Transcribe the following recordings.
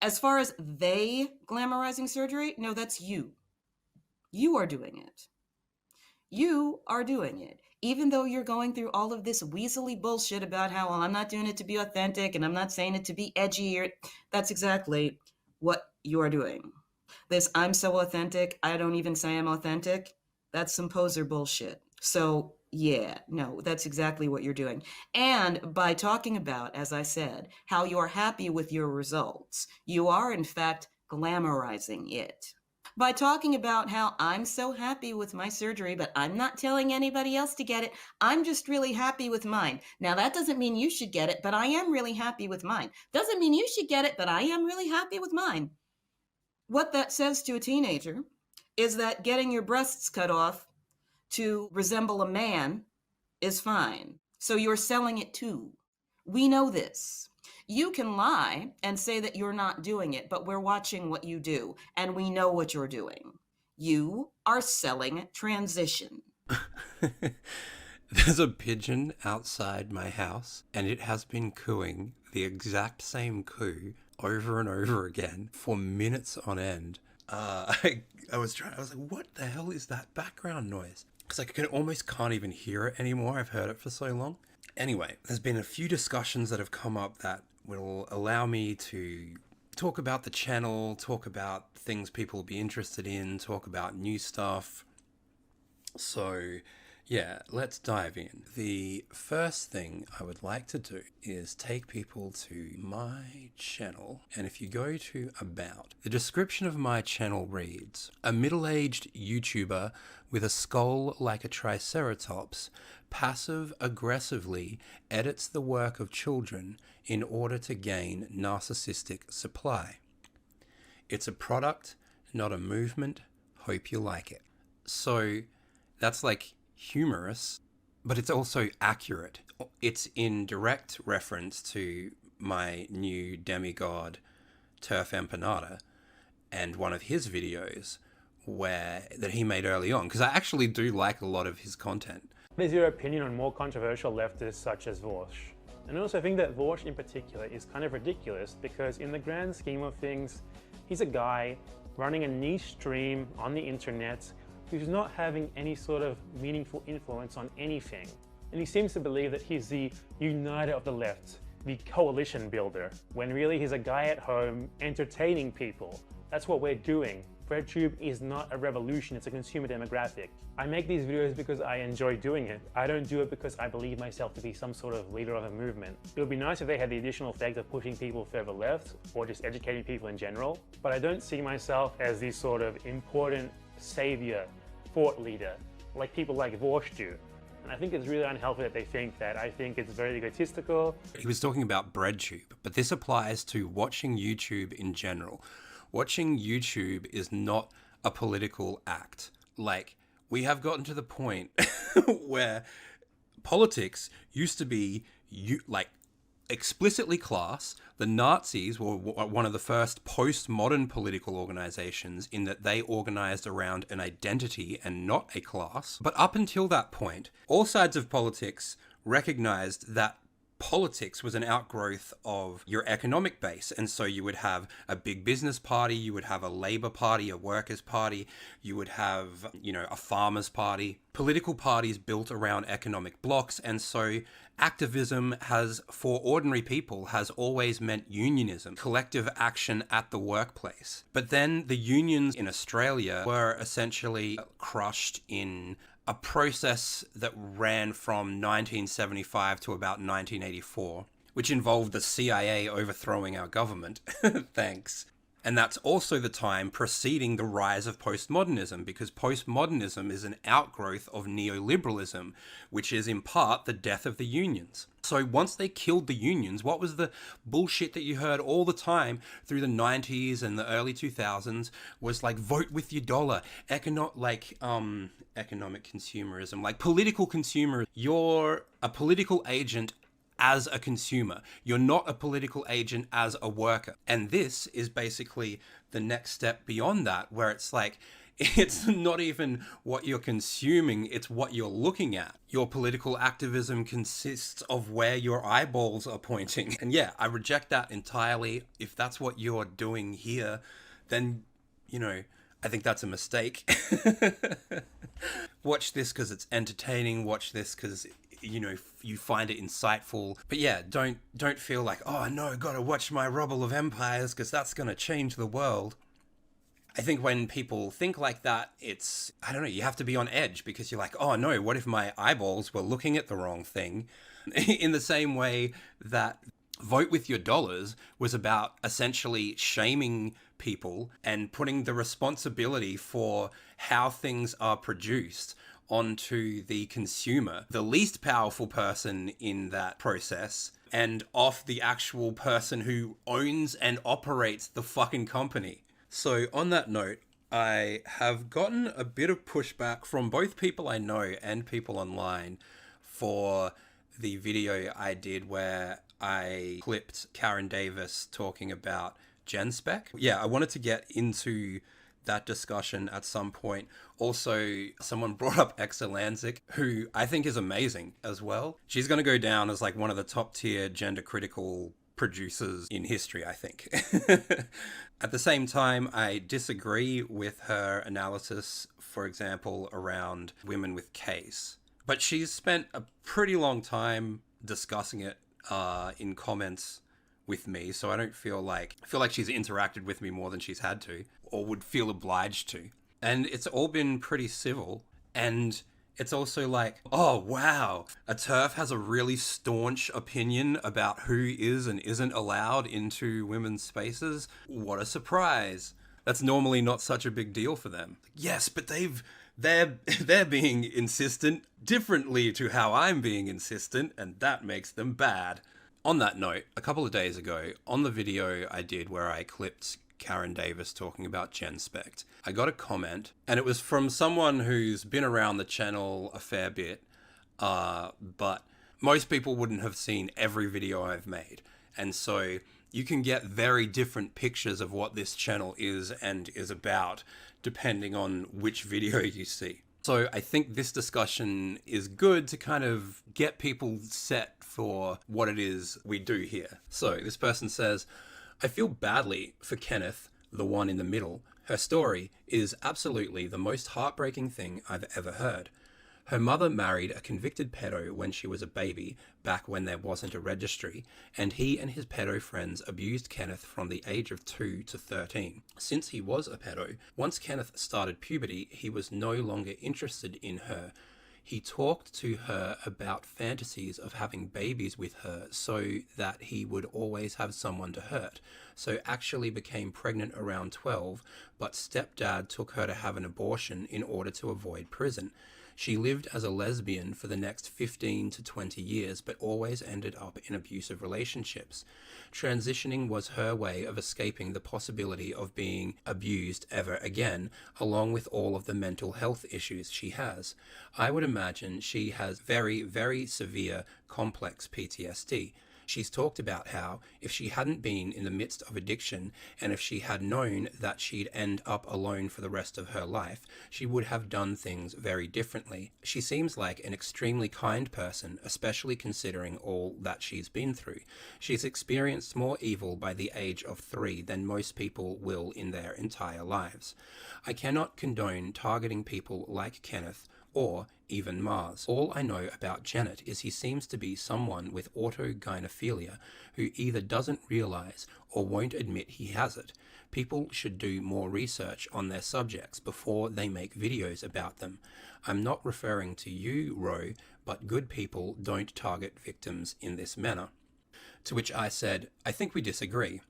As far as they glamorizing surgery, no, that's you. You are doing it. You are doing it. Even though you're going through all of this weaselly bullshit about how, well, I'm not doing it to be authentic and I'm not saying it to be edgy, or that's exactly what you are doing. This I'm so authentic, I don't even say I'm authentic. That's some poser bullshit. So, yeah, no, that's exactly what you're doing. And by talking about, as I said, how you're happy with your results, you are in fact glamorizing it by talking about how I'm so happy with my surgery, but I'm not telling anybody else to get it. I'm just really happy with mine. Now, that doesn't mean you should get it, but I am really happy with mine. Doesn't mean you should get it, but I am really happy with mine. What that says to a teenager is that getting your breasts cut off to resemble a man is fine. So you're selling it too. We know this. You can lie and say that you're not doing it, but we're watching what you do, and we know what you're doing. You are selling transition. There's a pigeon outside my house, and it has been cooing the exact same coo over and over again for minutes on end. I was like, what the hell is that background noise? Because I almost can't even hear it anymore. I've heard it for so long. Anyway, there's been a few discussions that have come up that will allow me to talk about the channel, talk about things people will be interested in, talk about new stuff. So, yeah, let's dive in. The first thing I would like to do is take people to my channel. And if you go to About, the description of my channel reads, a middle-aged YouTuber with a skull like a triceratops passive-aggressively edits the work of children in order to gain narcissistic supply. It's a product, not a movement. Hope you like it. So that's like humorous, but it's also accurate. It's in direct reference to my new demigod, Turf Empanada, and one of his videos that he made early on, because I actually do like a lot of his content. What is your opinion on more controversial leftists such as Vorsh? And I also think that Vorsh in particular is kind of ridiculous because in the grand scheme of things, he's a guy running a niche stream on the internet who's not having any sort of meaningful influence on anything. And he seems to believe that he's the uniter of the left, the coalition builder, when really he's a guy at home entertaining people. That's what we're doing. BreadTube is not a revolution, it's a consumer demographic. I make these videos because I enjoy doing it. I don't do it because I believe myself to be some sort of leader of a movement. It would be nice if they had the additional effect of pushing people further left or just educating people in general, but I don't see myself as the sort of important savior, thought leader, like people like Vorsh do. And I think it's really unhealthy that they think that. I think it's very egotistical. He was talking about BreadTube, but this applies to watching YouTube in general. Watching YouTube is not a political act. Like, we have gotten to the point where politics used to be explicitly class. The Nazis were one of the first postmodern political organizations in that they organized around an identity and not a class. But up until that point, all sides of politics recognized that politics was an outgrowth of your economic base. And so you would have a big business party, you would have a labor party, a workers party, you would have, a farmers party. Political parties built around economic blocks. And so activism for ordinary people, has always meant unionism, collective action at the workplace. But then the unions in Australia were essentially crushed in a process that ran from 1975 to about 1984, which involved the CIA overthrowing our government. Thanks. And that's also the time preceding the rise of postmodernism, because postmodernism is an outgrowth of neoliberalism, which is in part the death of the unions. So once they killed the unions, what was the bullshit that you heard all the time through the 90s and the early 2000s was like, vote with your dollar, economic consumerism, like political consumer. You're a political agent as a consumer. You're not a political agent as a worker. And this is basically the next step beyond that, where it's like, It's not even what you're consuming, it's what you're looking at. Your political activism consists of where your eyeballs are pointing. And yeah, I reject that entirely. If that's what you're doing here, then, I think that's a mistake. Watch this because it's entertaining. Watch this because you find it insightful. But yeah, don't feel like, oh no, gotta watch my Rubble of Empires because that's gonna change the world. I think when people think like that, it's, I don't know, you have to be on edge because you're like, oh no, what if my eyeballs were looking at the wrong thing? In the same way that Vote with Your Dollars was about essentially shaming people and putting the responsibility for how things are produced onto the consumer, the least powerful person in that process, and off the actual person who owns and operates the fucking company. So on that note, I have gotten a bit of pushback from both people I know and people online for the video I did where I clipped Karen Davis talking about GenSpect. Yeah, I wanted to get into that discussion at some point. Also, someone brought up Exelanzic, who I think is amazing as well. She's going to go down as like one of the top tier gender critical producers in history, I think. At the same time, I disagree with her analysis, for example, around women with case. But she's spent a pretty long time discussing it in comments with me, so I don't feel like she's interacted with me more than she's had to, or would feel obliged to. And it's all been pretty civil, and it's also like, oh wow, a TERF has a really staunch opinion about who is and isn't allowed into women's spaces. What a surprise. That's normally not such a big deal for them. Yes, but they're being insistent differently to how I'm being insistent, and that makes them bad. On that note, a couple of days ago, on the video I did where I clipped Karen Davis talking about GenSpect, I got a comment, and it was from someone who's been around the channel a fair bit, but most people wouldn't have seen every video I've made. And so you can get very different pictures of what this channel is and is about, depending on which video you see. So I think this discussion is good to kind of get people set for what it is we do here. So this person says, I feel badly for Kenneth, the one in the middle. Her story is absolutely the most heartbreaking thing I've ever heard. Her mother married a convicted pedo when she was a baby, back when there wasn't a registry, and he and his pedo friends abused Kenneth from the age of 2 to 13. Since he was a pedo, once Kenneth started puberty, he was no longer interested in her. He talked to her about fantasies of having babies with her so that he would always have someone to hurt. So actually became pregnant around 12, but stepdad took her to have an abortion in order to avoid prison. She lived as a lesbian for the next 15 to 20 years, but always ended up in abusive relationships. Transitioning was her way of escaping the possibility of being abused ever again, along with all of the mental health issues she has. I would imagine she has very, very severe, complex PTSD. She's talked about how if she hadn't been in the midst of addiction and if she had known that she'd end up alone for the rest of her life, she would have done things very differently. She seems like an extremely kind person, especially considering all that she's been through. She's experienced more evil by the age of 3 than most people will in their entire lives. I cannot condone targeting people like Kenneth or even Mars. All I know about Janet is he seems to be someone with autogynephilia who either doesn't realize or won't admit he has it. People should do more research on their subjects before they make videos about them. I'm not referring to you, Ro, but good people don't target victims in this manner. To which I said, I think we disagree.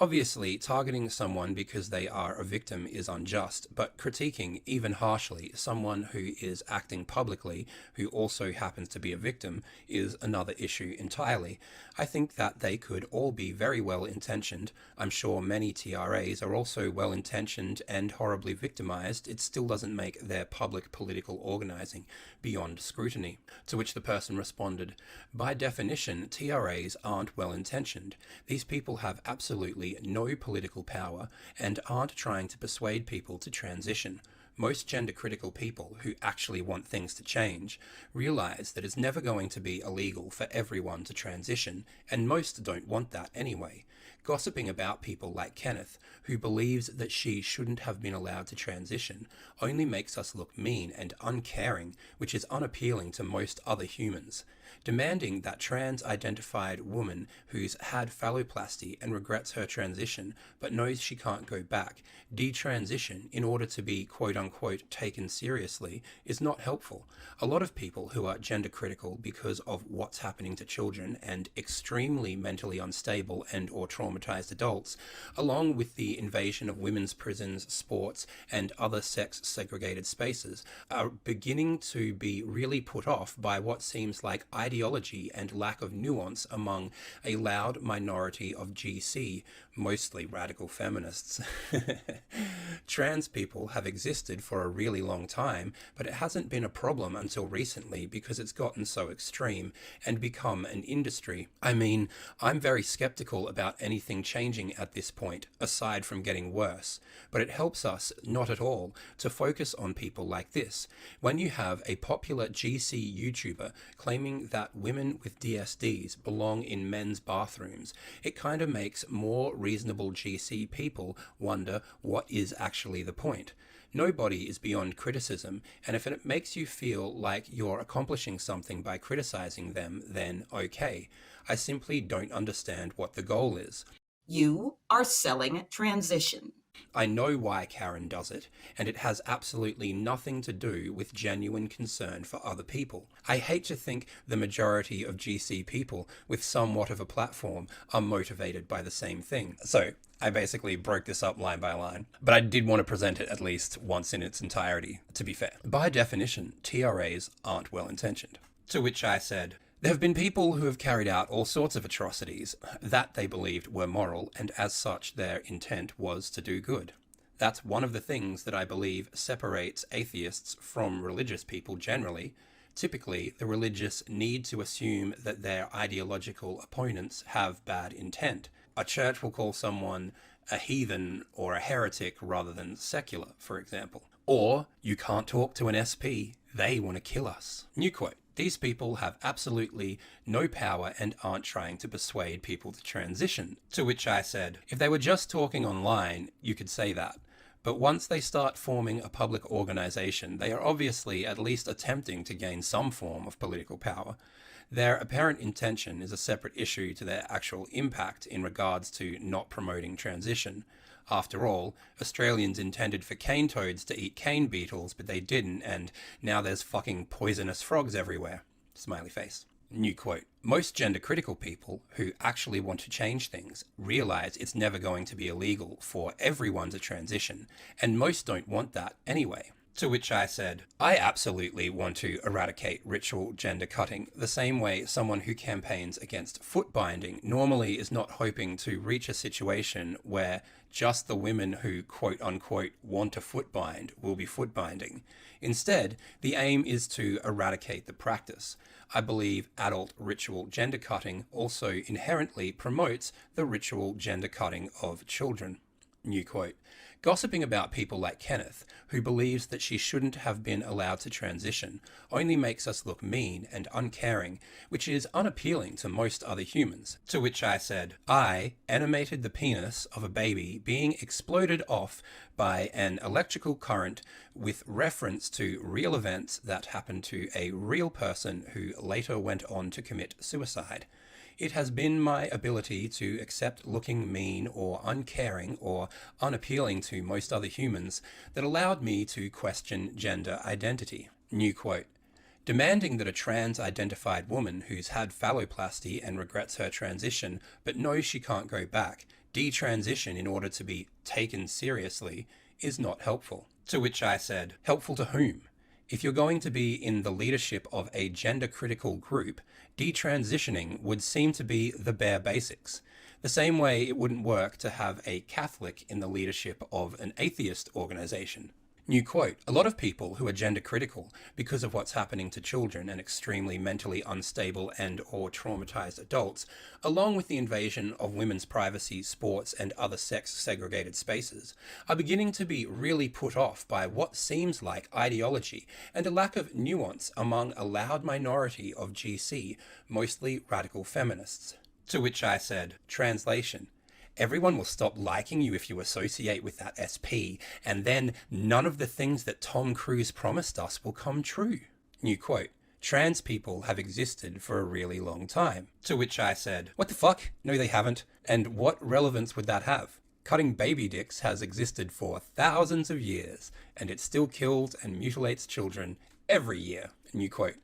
Obviously, targeting someone because they are a victim is unjust, but critiquing, even harshly, someone who is acting publicly, who also happens to be a victim, is another issue entirely. I think that they could all be very well-intentioned. I'm sure many TRAs are also well-intentioned and horribly victimized. It still doesn't make their public political organizing beyond scrutiny. To which the person responded, by definition, TRAs aren't well-intentioned. These people have absolutely no political power and aren't trying to persuade people to transition. Most gender-critical people who actually want things to change realize that it's never going to be illegal for everyone to transition, and most don't want that anyway. Gossiping about people like Kenneth, who believes that she shouldn't have been allowed to transition, only makes us look mean and uncaring, which is unappealing to most other humans. Demanding that trans-identified woman who's had phalloplasty and regrets her transition but knows she can't go back detransition in order to be quote-unquote taken seriously is not helpful. A lot of people who are gender critical because of what's happening to children and extremely mentally unstable and or traumatized adults, along with the invasion of women's prisons, sports, and other sex-segregated spaces, are beginning to be really put off by what seems like ideology and lack of nuance among a loud minority of GC, mostly radical feminists. Trans people have existed for a really long time, but it hasn't been a problem until recently because it's gotten so extreme and become an industry. I mean, I'm very skeptical about anything changing at this point, aside from getting worse, but it helps us, not at all, to focus on people like this. When you have a popular GC YouTuber claiming that women with DSDs belong in men's bathrooms, it kind of makes more reasonable GC people wonder what is actually the point. Nobody is beyond criticism, and if it makes you feel like you're accomplishing something by criticizing them, then okay. I simply don't understand what the goal is. You are selling transition. I know why Karen does it, and it has absolutely nothing to do with genuine concern for other people. I hate to think the majority of GC people with somewhat of a platform are motivated by the same thing. So, I basically broke this up line by line, but I did want to present it at least once in its entirety, to be fair. By definition, TRAs aren't well-intentioned. To which I said, there have been people who have carried out all sorts of atrocities that they believed were moral, and as such their intent was to do good. That's one of the things that I believe separates atheists from religious people generally. Typically, the religious need to assume that their ideological opponents have bad intent. A church will call someone a heathen or a heretic rather than secular, for example. Or, you can't talk to an SP, they want to kill us. New quote. These people have absolutely no power and aren't trying to persuade people to transition. To which I said, if they were just talking online, you could say that. But once they start forming a public organization, they are obviously at least attempting to gain some form of political power. Their apparent intention is a separate issue to their actual impact in regards to not promoting transition. After all, Australians intended for cane toads to eat cane beetles, but they didn't, and now there's fucking poisonous frogs everywhere. Smiley face. New quote. Most gender-critical people who actually want to change things realize it's never going to be illegal for everyone to transition, and most don't want that anyway. To which I said, I absolutely want to eradicate ritual gender cutting, the same way someone who campaigns against foot binding normally is not hoping to reach a situation where just the women who quote-unquote want to foot bind will be foot binding. Instead, the aim is to eradicate the practice. I believe adult ritual gender cutting also inherently promotes the ritual gender cutting of children. New quote. Gossiping about people like Kenneth, who believes that she shouldn't have been allowed to transition, only makes us look mean and uncaring, which is unappealing to most other humans. To which I said, I animated the penis of a baby being exploded off by an electrical current with reference to real events that happened to a real person who later went on to commit suicide. It has been my ability to accept looking mean or uncaring or unappealing to most other humans that allowed me to question gender identity. New quote. Demanding that a trans-identified woman who's had phalloplasty and regrets her transition but knows she can't go back detransition in order to be taken seriously is not helpful. To which I said, helpful to whom? If you're going to be in the leadership of a gender-critical group, detransitioning would seem to be the bare basics. The same way it wouldn't work to have a Catholic in the leadership of an atheist organization. New quote, a lot of people who are gender critical because of what's happening to children and extremely mentally unstable and or traumatized adults, along with the invasion of women's privacy, sports and other sex segregated spaces, are beginning to be really put off by what seems like ideology and a lack of nuance among a loud minority of GC, mostly radical feminists. To which I said, translation, everyone will stop liking you if you associate with that SP, and then none of the things that Tom Cruise promised us will come true. New quote, trans people have existed for a really long time. To which I said, what the fuck? No, they haven't. And what relevance would that have? Cutting baby dicks has existed for thousands of years, and it still kills and mutilates children every year. New quote.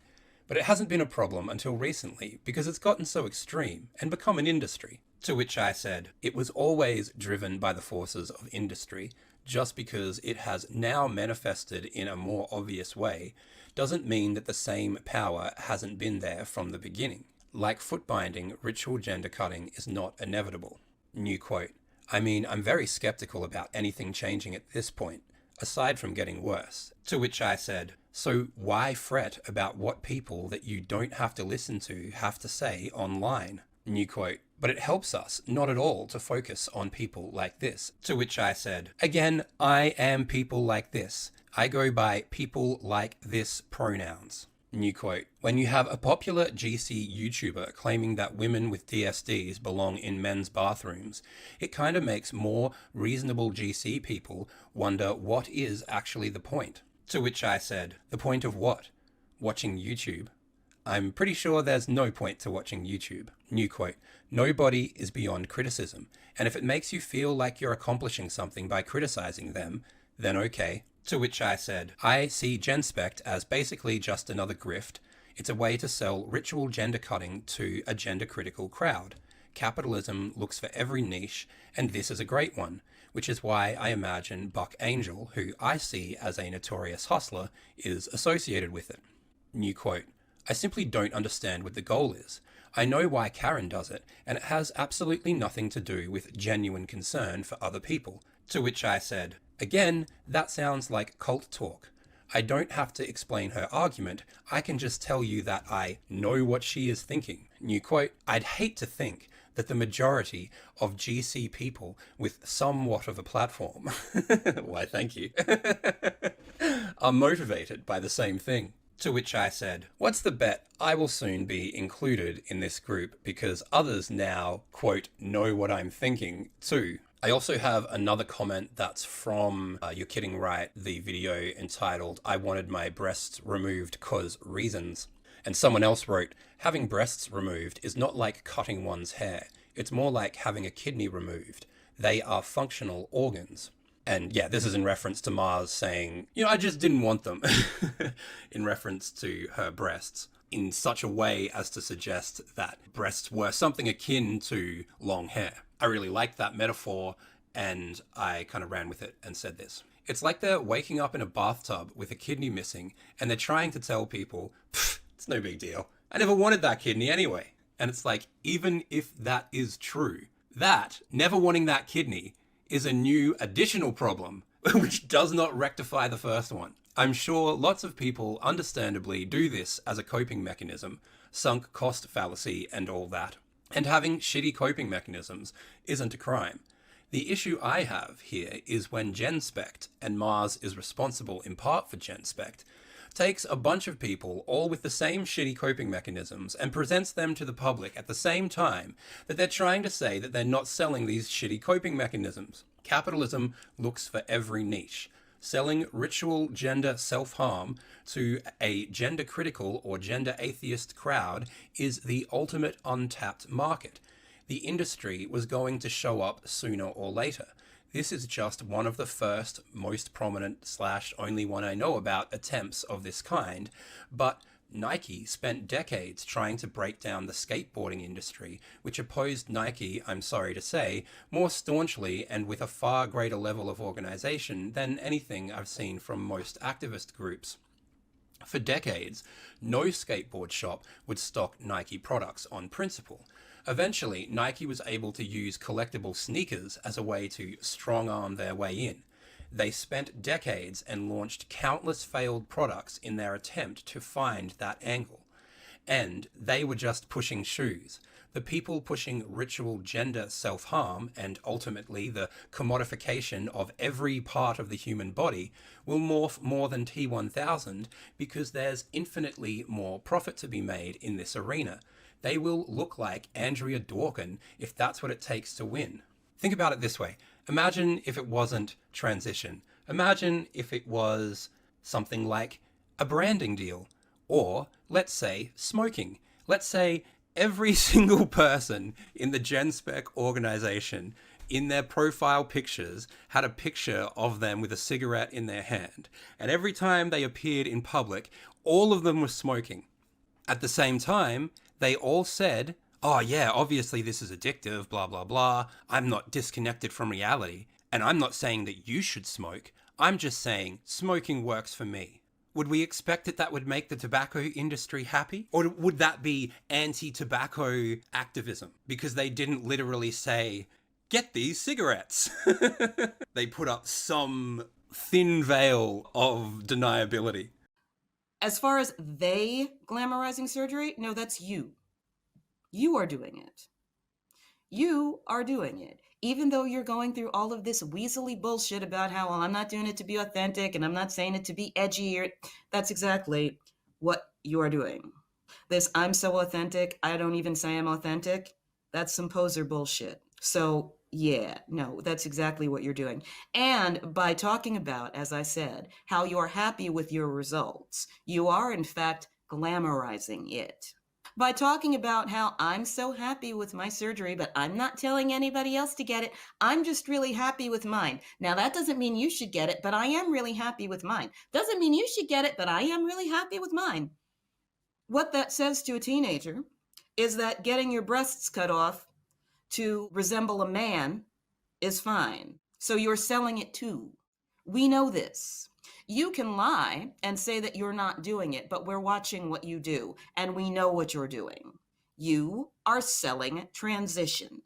But it hasn't been a problem until recently because it's gotten so extreme and become an industry. To which I said, it was always driven by the forces of industry. Just because it has now manifested in a more obvious way doesn't mean that the same power hasn't been there from the beginning. Like foot binding, ritual gender cutting is not inevitable. New quote, I mean, I'm very skeptical about anything changing at this point, aside from getting worse. To which I said, so why fret about what people that you don't have to listen to have to say online? New quote, but it helps us not at all to focus on people like this. To which I said, again, I am people like this. I go by people like this pronouns. New quote, when you have a popular GC YouTuber claiming that women with DSDs belong in men's bathrooms, it kind of makes more reasonable GC people wonder what is actually the point. To which I said, the point of what? Watching YouTube? I'm pretty sure there's no point to watching YouTube. New quote, nobody is beyond criticism, and if it makes you feel like you're accomplishing something by criticizing them, then okay. To which I said, I see GenSpect as basically just another grift. It's a way to sell ritual gender cutting to a gender critical crowd. Capitalism looks for every niche, and this is a great one, which is why I imagine Buck Angel, who I see as a notorious hustler, is associated with it. New quote, I simply don't understand what the goal is. I know why Karen does it, and it has absolutely nothing to do with genuine concern for other people. To which I said, again, that sounds like cult talk. I don't have to explain her argument. I can just tell you that I know what she is thinking. New quote, I'd hate to think that the majority of GC people with somewhat of a platform, why thank you, are motivated by the same thing. To which I said, what's the bet I will soon be included in this group because others now, quote, know what I'm thinking too. I also have another comment that's from You're Kidding Right, the video entitled, I wanted my breasts removed 'cause reasons. And someone else wrote, having breasts removed is not like cutting one's hair. It's more like having a kidney removed. They are functional organs. And yeah, this is in reference to Mars saying, I just didn't want them, in reference to her breasts, in such a way as to suggest that breasts were something akin to long hair. I really liked that metaphor, and I kind of ran with it and said this. It's like they're waking up in a bathtub with a kidney missing, and they're trying to tell people, it's no big deal. I never wanted that kidney anyway. And it's like, even if that is true, that, never wanting that kidney, is a new additional problem, which does not rectify the first one. I'm sure lots of people understandably do this as a coping mechanism, sunk cost fallacy and all that. And having shitty coping mechanisms isn't a crime. The issue I have here is when GenSpect, and Mars is responsible in part for GenSpect, takes a bunch of people all with the same shitty coping mechanisms and presents them to the public at the same time that they're trying to say that they're not selling these shitty coping mechanisms. Capitalism looks for every niche. Selling ritual gender self-harm to a gender critical or gender atheist crowd is the ultimate untapped market. The industry was going to show up sooner or later. This is just one of the first, most prominent / only one I know about attempts of this kind, but Nike spent decades trying to break down the skateboarding industry, which opposed Nike, I'm sorry to say, more staunchly and with a far greater level of organization than anything I've seen from most activist groups. For decades, no skateboard shop would stock Nike products on principle. Eventually, Nike was able to use collectible sneakers as a way to strong-arm their way in. They spent decades and launched countless failed products in their attempt to find that angle. And they were just pushing shoes. The people pushing ritual gender self-harm and ultimately the commodification of every part of the human body will morph more than T1000 because there's infinitely more profit to be made in this arena. They will look like Andrea Dworkin if that's what it takes to win. Think about it this way. Imagine if it wasn't transition. Imagine if it was something like a branding deal. Or, let's say, smoking. Let's say every single person in the GenSpect organization in their profile pictures had a picture of them with a cigarette in their hand. And every time they appeared in public, all of them were smoking. At the same time, they all said, oh yeah, obviously this is addictive, blah, blah, blah. I'm not disconnected from reality. And I'm not saying that you should smoke. I'm just saying smoking works for me. Would we expect that would make the tobacco industry happy? Or would that be anti-tobacco activism? Because they didn't literally say, get these cigarettes. They put up some thin veil of deniability. As far as they glamorizing surgery, no, that's you. You are doing it. You are doing it. Even though you're going through all of this weaselly bullshit about how, well, I'm not doing it to be authentic and I'm not saying it to be edgy, or that's exactly what you are doing. This I'm so authentic, I don't even say I'm authentic, that's some poser bullshit. So yeah, no, that's exactly what you're doing. And by talking about, as I said, how you're happy with your results, you are in fact glamorizing it. By talking about how I'm so happy with my surgery, but I'm not telling anybody else to get it. I'm just really happy with mine. Now, that doesn't mean you should get it, but I am really happy with mine. Doesn't mean you should get it, but I am really happy with mine. What that says to a teenager is that getting your breasts cut off to resemble a man is fine. So you're selling it too. We know this. You can lie and say that you're not doing it, but we're watching what you do, and we know what you're doing. You are selling transition.